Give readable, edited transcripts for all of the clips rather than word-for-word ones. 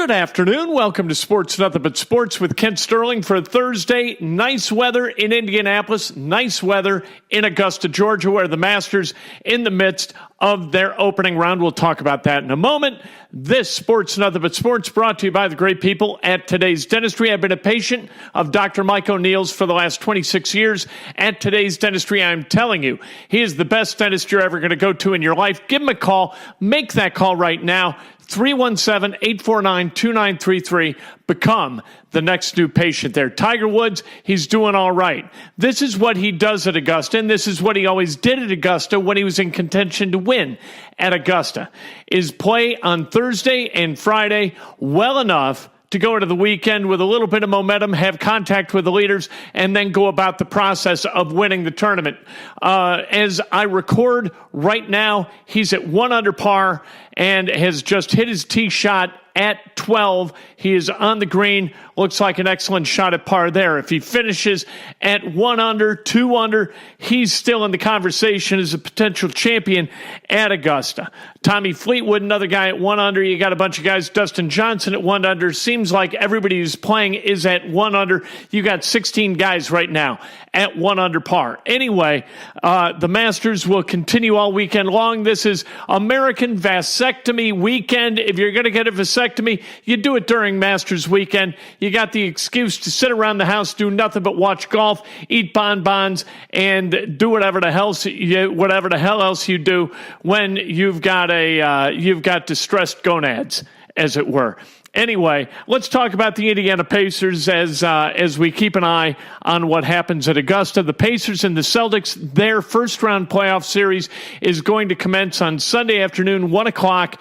Good afternoon. Welcome to Sports Nothing But Sports with Kent Sterling for Thursday. Nice weather in Indianapolis. Nice weather in Augusta, Georgia, where the Masters in the midst of their opening round. We'll talk about that in a moment. This Sports Nothing But Sports brought to you by the great people at Today's Dentistry. I've been a patient of Dr. Mike O'Neill's for the last 26 years. At Today's Dentistry, I'm telling you, he is the best dentist you're ever going to go to in your life. Give him a call. Make that call right now. 317-849-2933. Become the next new patient there. Tiger Woods, he's doing all right. This is what he does at Augusta, and this is what he always did at Augusta when he was in contention to win at Augusta, is play on Thursday and Friday well enough to go into the weekend with a little bit of momentum, have contact with the leaders, and then go about the process of winning the tournament. As I record right now, he's at 1 under par and has just hit his tee shot at 12. He is on the green. Looks like an excellent shot at par there. If he finishes at 1 under, 2 under, he's still in the conversation as a potential champion at Augusta. Tommy Fleetwood, another guy at 1 under. You got a bunch of guys. Dustin Johnson at 1 under. Seems like everybody who's playing is at 1 under. You got 16 guys right now at 1 under par. Anyway, the Masters will continue all weekend long. This is American Vasectomy Weekend. If you're going to get a vasectomy, you do it during Masters weekend. You got the excuse to sit around the house, do nothing but watch golf, eat bonbons, and do whatever the hell else you do when you've got distressed gonads, as it were. Anyway, let's talk about the Indiana Pacers as we keep an eye on what happens at Augusta. The Pacers and the Celtics, their first-round playoff series is going to commence on Sunday afternoon, 1 o'clock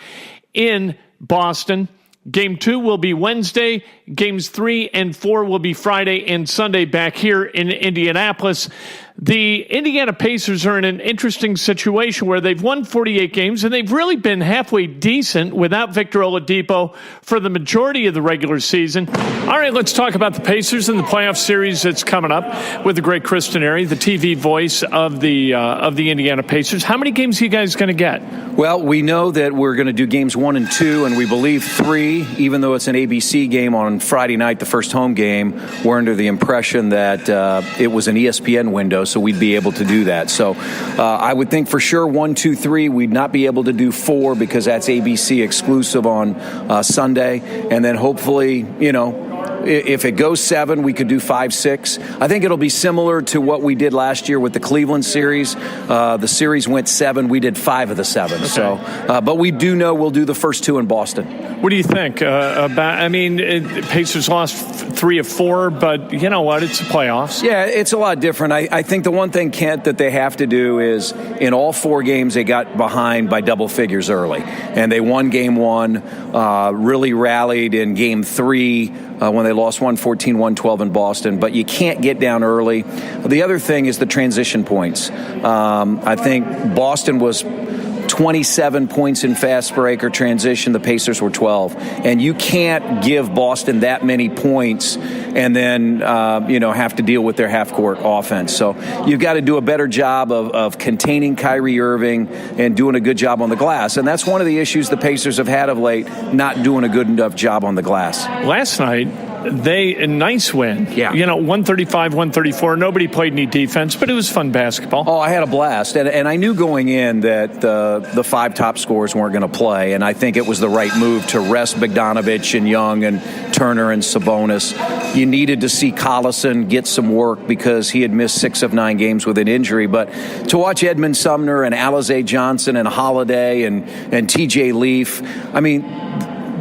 in Boston. Game 2 will be Wednesday. Games 3 and 4 will be Friday and Sunday back here in Indianapolis. The Indiana Pacers are in an interesting situation where they've won 48 games, and they've really been halfway decent without Victor Oladipo for the majority of the regular season. All right, let's talk about the Pacers and the playoff series that's coming up with the great Chris Denari, the TV voice of the Indiana Pacers. How many games are you guys going to get? Well, we know that we're going to do games 1 and 2, and we believe 3, even though it's an ABC game on Friday night, the first home game. We're under the impression that it was an ESPN window, so we'd be able to do that. So I would think for sure 1, 2, 3. We'd not be able to do 4 because that's ABC exclusive on Sunday. And then hopefully, if it goes 7, we could do 5, 6. I think it'll be similar to what we did last year with the Cleveland series. The series went 7. We did 5 of the 7. Okay. So, but we do know we'll do the first 2 in Boston. What do you think Pacers lost 3 of 4, but you know what? It's the playoffs. Yeah, it's a lot different. I think the one thing, Kent, that they have to do is in all 4 games they got behind by double figures early. And they won game 1, really rallied in game 3 when they lost 114-112 in Boston. But you can't get down early. The other thing is the transition points. I think Boston was 27 points in fast break or transition. The Pacers were 12. And you can't give Boston that many points and then, have to deal with their half-court offense. So you've got to do a better job of containing Kyrie Irving and doing a good job on the glass. And that's one of the issues the Pacers have had of late, not doing a good enough job on the glass. Last night, a nice win. Yeah. 135-134. Nobody played any defense, but it was fun basketball. Oh, I had a blast. And I knew going in that the 5 top scorers weren't going to play. And I think it was the right move to rest Bogdanovich and Young and Turner and Sabonis. You needed to see Collison get some work because he had missed 6 of 9 games with an injury. But to watch Edmund Sumner and Alize Johnson and Holiday and T.J. Leaf,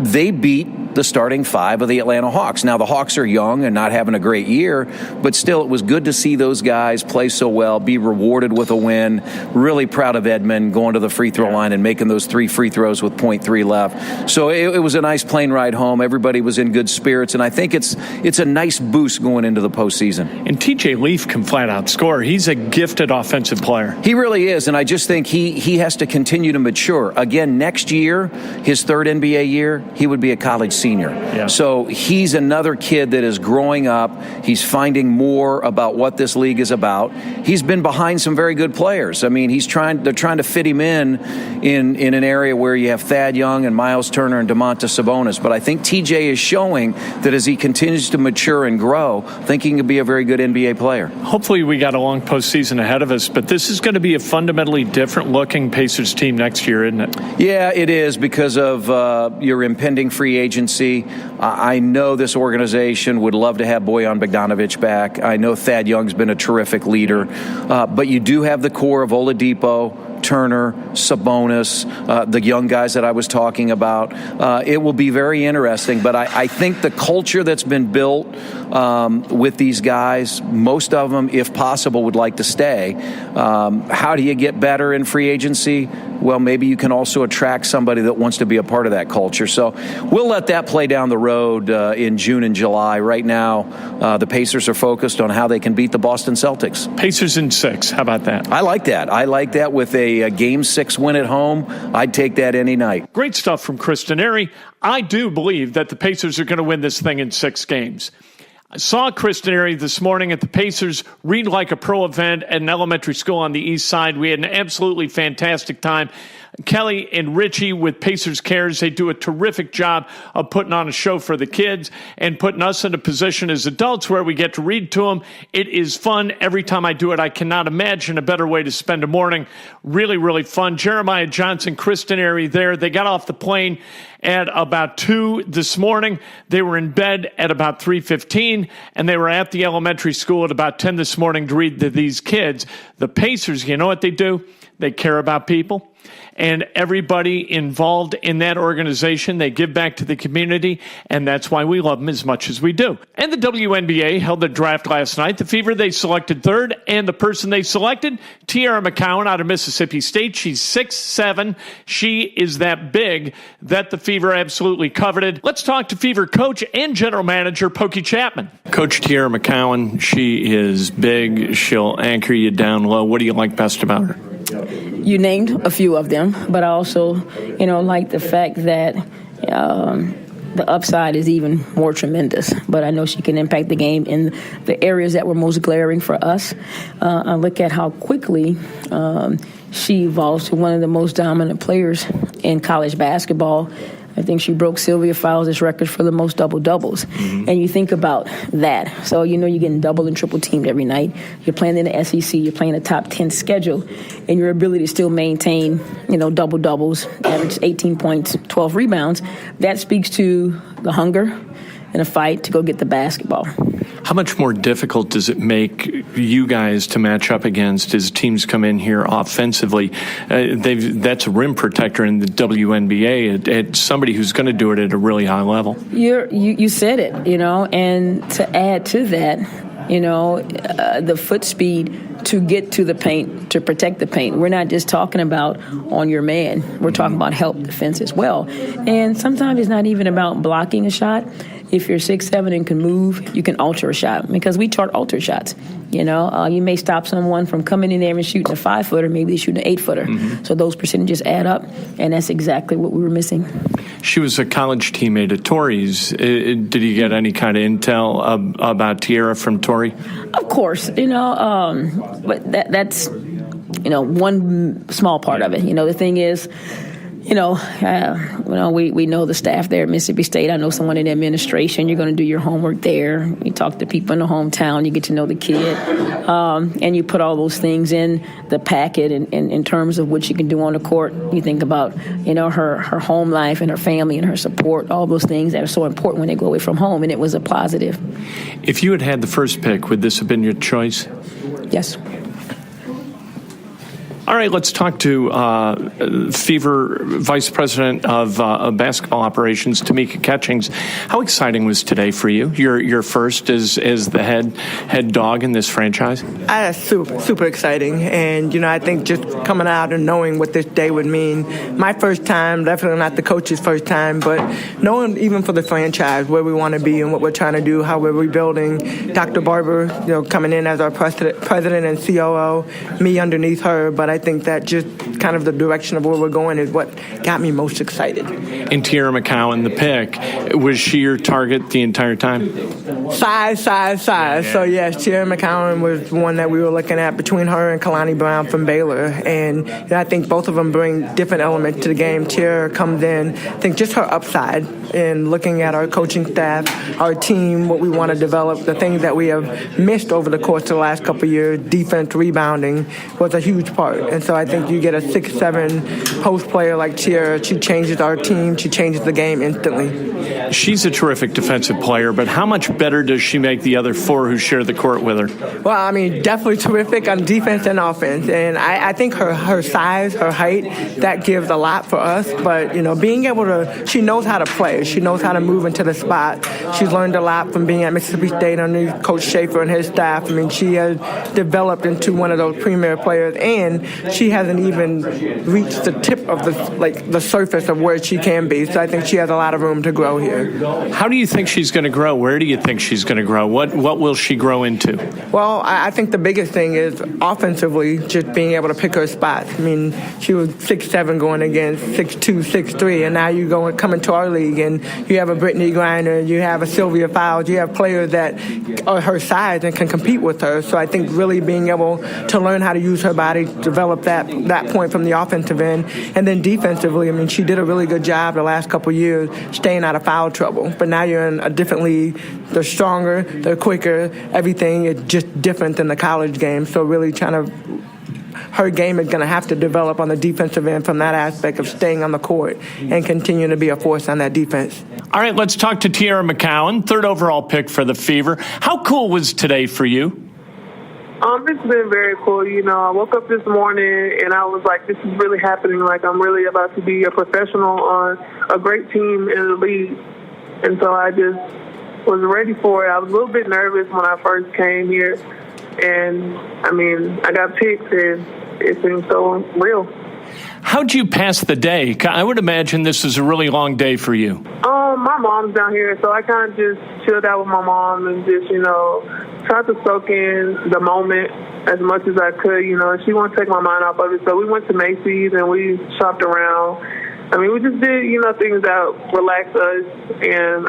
they beat the starting 5 of the Atlanta Hawks. Now, the Hawks are young and not having a great year, but still, it was good to see those guys play so well, be rewarded with a win. Really proud of Edmund going to the free throw line and making those 3 free throws with 0.3 left. So it was a nice plane ride home. Everybody was in good spirits, and I think it's a nice boost going into the postseason. And T.J. Leaf can flat out score. He's a gifted offensive player. He really is, and I just think he has to continue to mature. Again, next year, his 3rd NBA year, he would be a college senior. Yeah. So he's another kid that is growing up. He's finding more about what this league is about. He's been behind some very good players. I mean, they're trying to fit him in an area where you have Thad Young and Miles Turner and Domantas Sabonis. But I think TJ is showing that as he continues to mature and grow, I think he can be a very good NBA player. Hopefully we got a long postseason ahead of us, but this is going to be a fundamentally different-looking Pacers team next year, isn't it? Yeah, it is because of your impending free agency. I know this organization would love to have Bojan Bogdanovic back. I know Thad Young's been a terrific leader. But you do have the core of Oladipo, Turner, Sabonis, the young guys that I was talking about. It will be very interesting, but I think the culture that's been built with these guys, most of them, if possible, would like to stay. How do you get better in free agency? Well, maybe you can also attract somebody that wants to be a part of that culture. So we'll let that play down the road in June and July. Right now, the Pacers are focused on how they can beat the Boston Celtics. Pacers in 6. How about that? I like that. I like that with a Game 6 win at home. I'd take that any night. Great stuff from Chris Denari. I do believe that the Pacers are going to win this thing in 6 games. I saw Chris Denari this morning at the Pacers Read Like a Pro event at an elementary school on the east side. We had an absolutely fantastic time. Kelly and Richie with Pacers Cares, they do a terrific job of putting on a show for the kids and putting us in a position as adults where we get to read to them. It is fun. Every time I do it, I cannot imagine a better way to spend a morning. Really, really fun. Jeremiah Johnson, Chris Denari there. They got off the plane at about 2 this morning. They were in bed at about 3:15, and they were at the elementary school at about 10 this morning to read to these kids. The Pacers, you know what they do? They care about people. And everybody involved in that organization, they give back to the community, and that's why we love them as much as we do. And the WNBA held their draft last night. The Fever, they selected third, and the person they selected, Teaira McCowan out of Mississippi State. She's 6'7". She is that big that the Fever absolutely coveted. Let's talk to Fever coach and general manager, Pokey Chapman. Coach Teaira McCowan, she is big. She'll anchor you down low. What do you like best about her? You named a few of them, but I also, like the fact that the upside is even more tremendous. But I know she can impact the game in the areas that were most glaring for us. I look at how quickly she evolves to one of the most dominant players in college basketball. I think she broke Sylvia Fowles' record for the most double-doubles. Mm-hmm. And you think about that. So, you're getting double and triple teamed every night. You're playing in the SEC. You're playing a top 10 schedule. And your ability to still maintain, double-doubles, average 18 points, 12 rebounds, that speaks to the hunger and a fight to go get the basketball. How much more difficult does it make you guys to match up against as teams come in here offensively? That's a rim protector in the WNBA. It's somebody who's going to do it at a really high level. You said it, and to add to that, the foot speed to get to the paint, to protect the paint. We're not just talking about on your man. We're talking about help defense as well. And sometimes it's not even about blocking a shot. If you're 6'7" and can move, you can alter a shot because we chart alter shots. You may stop someone from coming in there and shooting a 5-footer, maybe they shoot an 8-footer. Mm-hmm. So those percentages add up, and that's exactly what we were missing. She was a college teammate at Torrey's. Did you get any kind of intel about Teaira from Torrey? Of course, but that's one small part of it. The thing is, we know the staff there at Mississippi State. I know someone in the administration. You're going to do your homework there. You talk to people in the hometown. You get to know the kid. And you put all those things in the packet in terms of what you can do on the court. You think about, her home life and her family and her support, all those things that are so important when they go away from home. And it was a positive. If you had had the first pick, would this have been your choice? Yes. All right, let's talk to Fever Vice President of Basketball Operations, Tamika Catchings. How exciting was today for you? Your first as the head dog in this franchise? That's super exciting. And, I think just coming out and knowing what this day would mean, my first time, definitely not the coach's first time, but knowing even for the franchise where we want to be and what we're trying to do, how we're rebuilding. Dr. Barber, coming in as our president and COO, me underneath her. But I think that just kind of the direction of where we're going is what got me most excited. And Teaira McCowan, the pick, was she your target the entire time? Size. So, yes, Teaira McCowan was one that we were looking at between her and Kalani Brown from Baylor. And I think both of them bring different elements to the game. Teaira comes in, I think just her upside in looking at our coaching staff, our team, what we want to develop, the things that we have missed over the course of the last couple of years, defense, rebounding, was a huge part. And so I think you get a 6'7" post player like Teaira. She changes our team. She changes the game instantly. She's a terrific defensive player, but how much better does she make the other four who share the court with her? Well, I mean, definitely terrific on defense and offense. And I think her size, her height, that gives a lot for us. But, being able to, she knows how to play. She knows how to move into the spot. She's learned a lot from being at Mississippi State under Coach Schaefer and his staff. I mean, she has developed into one of those premier players, and she hasn't even reached the tip of the surface of where she can be. So I think she has a lot of room to grow here. How do you think she's going to grow? Where do you think she's going to grow? What will she grow into? Well, I think the biggest thing is offensively, just being able to pick her spots. I mean, she was 6'7" going against 6'2", 6'3", and now you come into our league and you have a Brittany Griner, you have a Sylvia Fowles, you have players that are her size and can compete with her. So I think really being able to learn how to use her body, develop that point from the offensive end, and then defensively, I mean, she did a really good job the last couple of years staying out of foul trouble. But now you're in a different league. They're stronger, they're quicker, everything is just different than the college game. So really her game is going to have to develop on the defensive end from that aspect of staying on the court and continue to be a force on that defense. All right, let's talk to Teaira McCowan, third overall pick for the Fever. How cool was today for you? It's been very cool. I woke up this morning and I was like, this is really happening. Like, I'm really about to be a professional on a great team in the league. And so I just was ready for it. I was a little bit nervous when I first came here. And, I got picked and it seemed so real. How'd you pass the day? I would imagine this is a really long day for you. My mom's down here, so I kind of just chilled out with my mom and just, tried to soak in the moment as much as I could. She won't take my mind off of it. So we went to Macy's and we shopped around. We just did, things that relaxed us. And,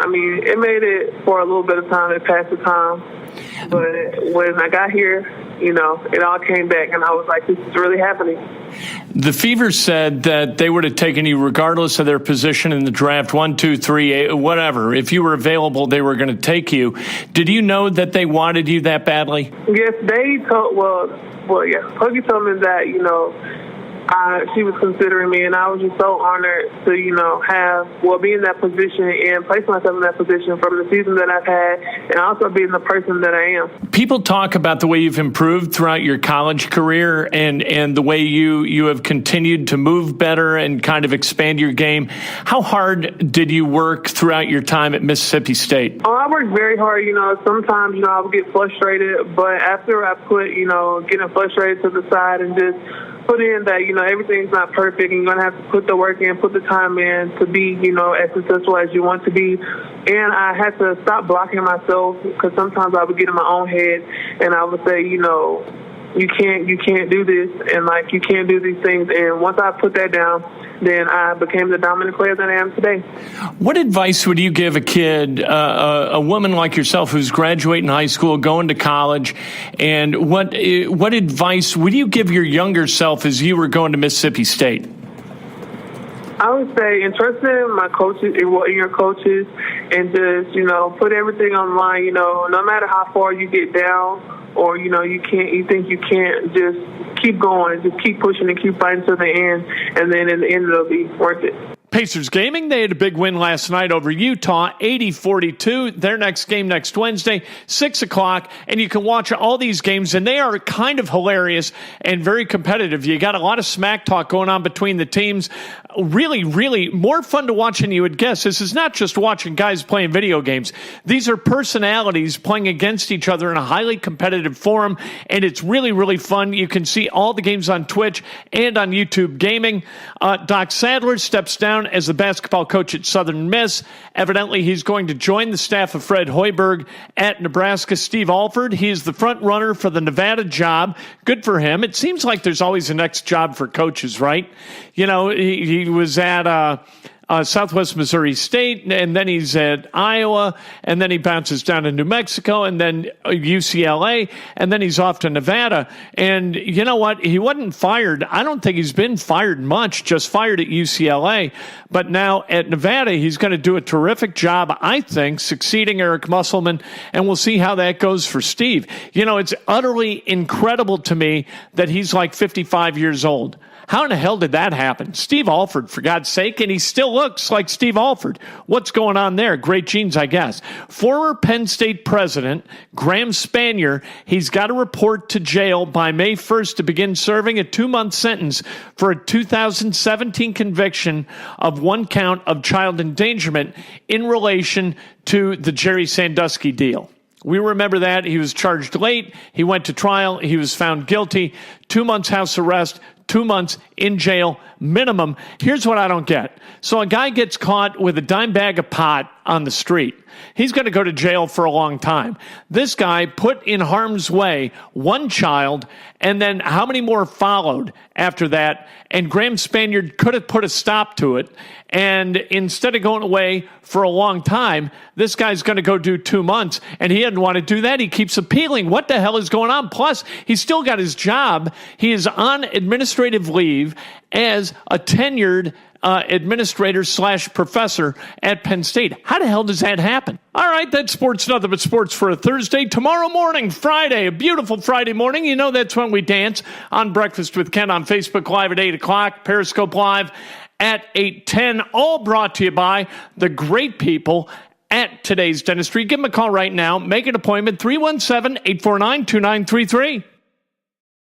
it made it for a little bit of time. It passed the time. But when I got here, it all came back, and I was like, this is really happening. The Fever said that they would have taken you regardless of their position in the draft, 1, 2, 3, whatever. If you were available, they were going to take you. Did you know that they wanted you that badly? Yes, they told, yeah. Pokey told me that, she was considering me, and I was just so honored to, be in that position and place myself in that position from the season that I've had and also being the person that I am. People talk about the way you've improved throughout your college career and the way you have continued to move better and kind of expand your game. How hard did you work throughout your time at Mississippi State? I worked very hard. Sometimes, I would get frustrated, but after I put, getting frustrated to the side and just put in that, everything's not perfect and you're going to have to put the work in, put the time in to be, as successful as you want to be. And I had to stop blocking myself because sometimes I would get in my own head and I would say, you can't do this and you can't do these things. And once I put that down, then I became the dominant player that I am today. What advice would you give a kid, a woman like yourself who's graduating high school, going to college, and what advice would you give your younger self as you were going to Mississippi State? I would say entrust in my coaches, in your coaches, and just, put everything on the line, no matter how far you get down or, you think you can't, just keep going, just keep pushing and keep fighting to the end, and then in the end it'll be worth it. Pacers gaming, they had a big win last night over Utah, 80-42. Their next game next Wednesday, 6 o'clock, and you can watch all these games, and they are kind of hilarious and very competitive. You got a lot of smack talk going on between the teams. Really, really more fun to watch than you would guess. This is not just watching guys playing video games. These are personalities playing against each other in a highly competitive forum, and it's really, really fun. You can see all the games on Twitch and on YouTube Gaming. Doc Sadler steps down background as the basketball coach at Southern Miss. Evidently, he's going to join the staff of Fred Hoiberg at Nebraska. Steve Alford, he's the front runner for the Nevada job. Good for him. It seems like there's always a next job for coaches, right? You know, he was at Southwest Missouri State, and then he's at Iowa, and then he bounces down to New Mexico, and then UCLA, and then he's off to Nevada. And you know what? He wasn't fired. I don't think he's been fired much, just fired at UCLA. But now at Nevada, he's going to do a terrific job, I think, succeeding Eric Musselman, and we'll see how that goes for Steve. You know, it's utterly incredible to me that he's like 55 years old. How in the hell did that happen? Steve Alford, for God's sake, and he still looks like Steve Alford. What's going on there? Great genes, I guess. Former Penn State president Graham Spanier, he's got to report to jail by May 1st to begin serving a 2-month sentence for a 2017 conviction of 1 count of child endangerment in relation to the Jerry Sandusky deal. We remember that. He was charged late. He went to trial. He was found guilty. 2 months house arrest, 2 months in jail minimum. Here's what I don't get. So a guy gets caught with a dime bag of pot on the street. He's going to go to jail for a long time. This guy put in harm's way 1 child, and then how many more followed after that? And Graham Spaniard could have put a stop to it. And instead of going away for a long time, this guy's going to go do 2 months. And he didn't want to do that. He keeps appealing. What the hell is going on? Plus, he's still got his job. He is on administrative leave as a tenured administrator / professor at Penn State. How the hell does that happen? All right, that's sports, nothing but sports for a Thursday. Tomorrow morning, Friday, a beautiful Friday morning. You know that's when we dance on Breakfast with Ken on Facebook Live at 8 o'clock, Periscope Live at 8:10. All brought to you by the great people at Today's Dentistry. Give them a call right now. Make an appointment, 317-849-2933.